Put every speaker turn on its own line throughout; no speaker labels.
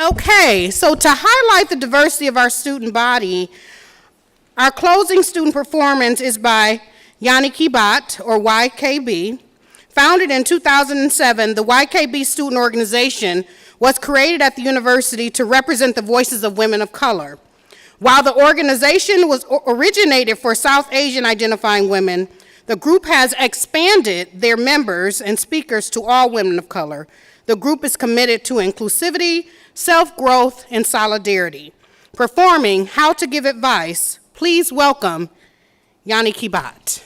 Okay, so to highlight the diversity of our student body, our closing student performance is by Yoni, Baat, or YKB. Founded in 2007, the YKB student organization was created at the university to represent the voices of women of color. While the organization was originated for South Asian identifying women, the group has expanded their members and speakers to all women of color. The group is committed to inclusivity, self-growth, and solidarity. Performing How to Give Advice, please welcome Yoni Baat.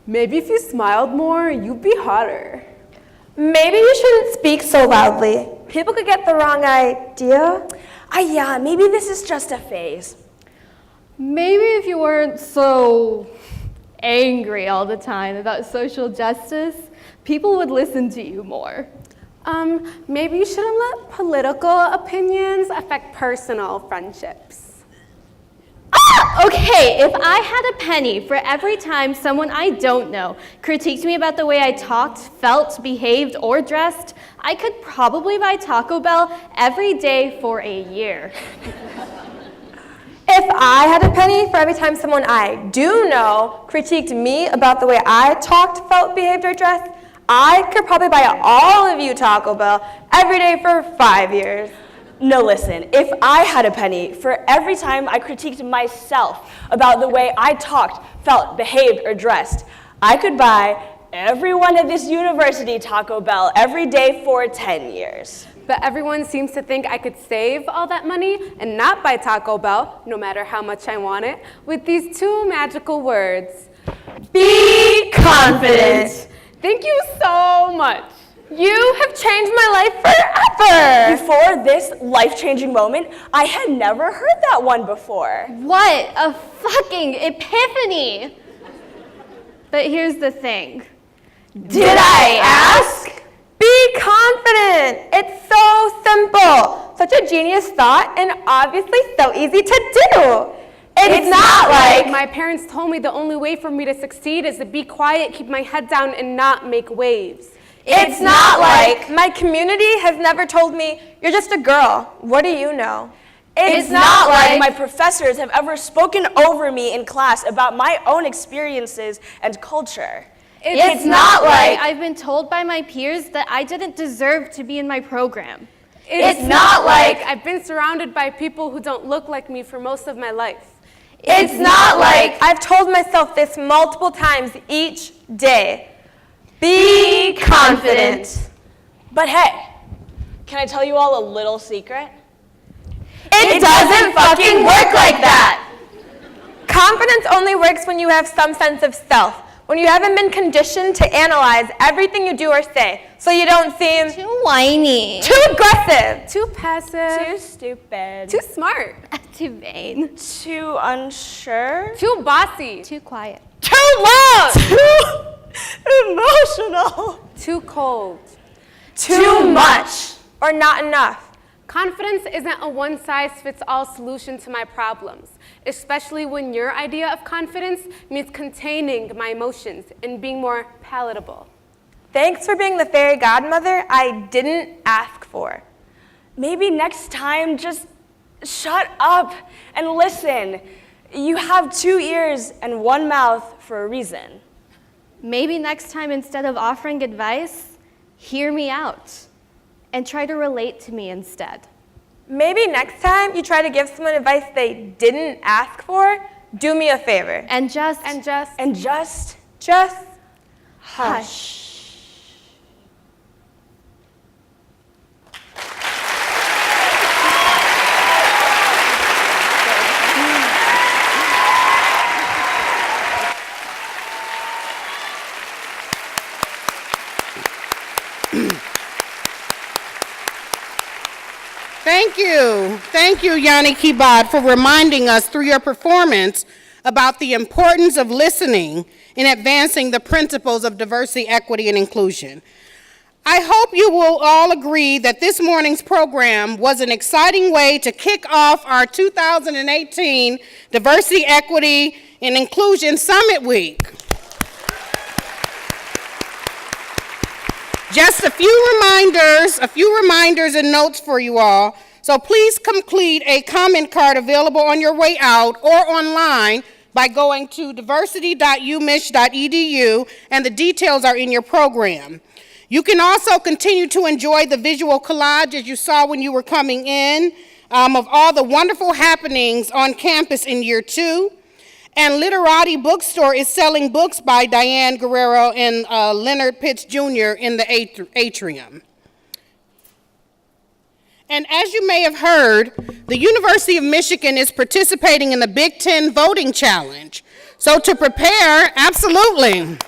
Maybe if you smiled more, you'd be hotter.
Maybe you shouldn't speak so loudly. People could get the wrong idea.
Yeah, maybe this is just a phase.
Maybe if you weren't so angry all the time about social justice, people would listen to you more.
Maybe you shouldn't let political opinions affect personal friendships.
Okay, if I had a penny for every time someone I don't know critiqued me about the way I talked, felt, behaved, or dressed, I could probably buy Taco Bell every day for a year.
If I had a penny for every time someone I do know critiqued me about the way I talked, felt, behaved, or dressed, I could probably buy all of you Taco Bell every day for 5 years.
No, listen, if I had a penny for every time I critiqued myself about the way I talked, felt, behaved, or dressed, I could buy everyone at this university Taco Bell every day for 10 years.
But everyone seems to think I could save all that money and not buy Taco Bell, no matter how much I want it, with these two magical words.
Be confident.
Thank you so much. You have changed my life forever.
Before this life-changing moment, I had never heard that one before.
What a fucking epiphany! But here's the thing.
Did I ask? Be confident. It's so simple. Such a genius thought and obviously so easy to do. It's not like
my parents told me the only way for me to succeed is to be quiet, keep my head down, and not make waves.
It's not like my community has never told me, you're just a girl. What do you know?
It's not like my professors have ever spoken over me in class about my own experiences and culture.
It's not like I've been told by my peers that I didn't deserve to be in my program.
It's not like
I've been surrounded by people who don't look like me for most of my life.
It's not like I've told myself this multiple times each day. Be confident.
But hey, can I tell you all a little secret?
It doesn't fucking work like that. Confidence only works when you have some sense of self, when you haven't been conditioned to analyze everything you do or say, so you don't seem
Too whiny.
too aggressive,
Too passive.
Too stupid.
Too smart.
Too vain.
Too unsure.
Too bossy.
Too quiet.
Too loud. Too emotional.
Too cold.
too much, or not enough.
Confidence isn't a one-size-fits-all solution to my problems, especially when your idea of confidence means containing my emotions and being more palatable.
Thanks for being the fairy godmother I didn't ask for.
Maybe next time, just shut up and listen. You have 2 ears and 1 mouth for a reason.
Maybe next time, instead of offering advice, hear me out and try to relate to me instead.
Maybe next time you try to give someone advice they didn't ask for, do me a favor.
And just
Hush.
Thank you, Yoni Baat, for reminding us through your performance about the importance of listening in advancing the principles of diversity, equity, and inclusion. I hope you will all agree that this morning's program was an exciting way to kick off our 2018 Diversity, Equity, and Inclusion Summit Week. Just a few reminders and notes for you all. So please complete a comment card available on your way out or online by going to diversity.umich.edu, and the details are in your program. You can also continue to enjoy the visual collage, as you saw when you were coming in, of all the wonderful happenings on campus in year 2. And Literati Bookstore is selling books by Diane Guerrero and Leonard Pitts Jr. in the atrium. And as you may have heard, the University of Michigan is participating in the Big Ten Voting Challenge. So to prepare, absolutely.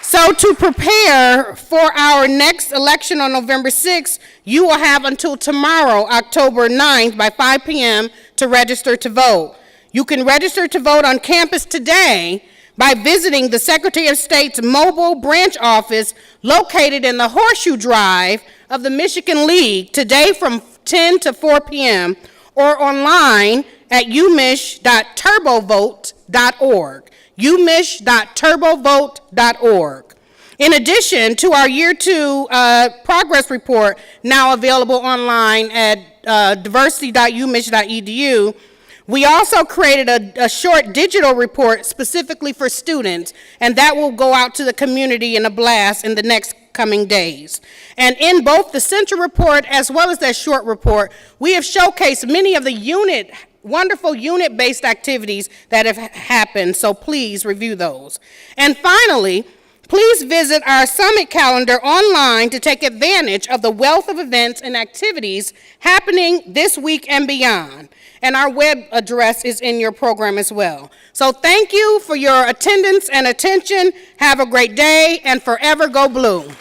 So to prepare for our next election on November 6th, you will have until tomorrow, October 9th, by 5 p.m. to register to vote. You can register to vote on campus today by visiting the Secretary of State's mobile branch office located in the Horseshoe Drive of the Michigan League today from 10 to 4 p.m. or online at umich.turbovote.org, umich.turbovote.org. In addition to our Year 2 progress report, now available online at diversity.umich.edu, we also created a short digital report specifically for students, and that will go out to the community in a blast in the next coming days. And in both the central report as well as that short report, we have showcased many of the wonderful unit-based activities that have happened, so please review those. And finally, please visit our summit calendar online to take advantage of the wealth of events and activities happening this week and beyond. And our web address is in your program as well. So thank you for your attendance and attention. Have a great day, and forever go blue.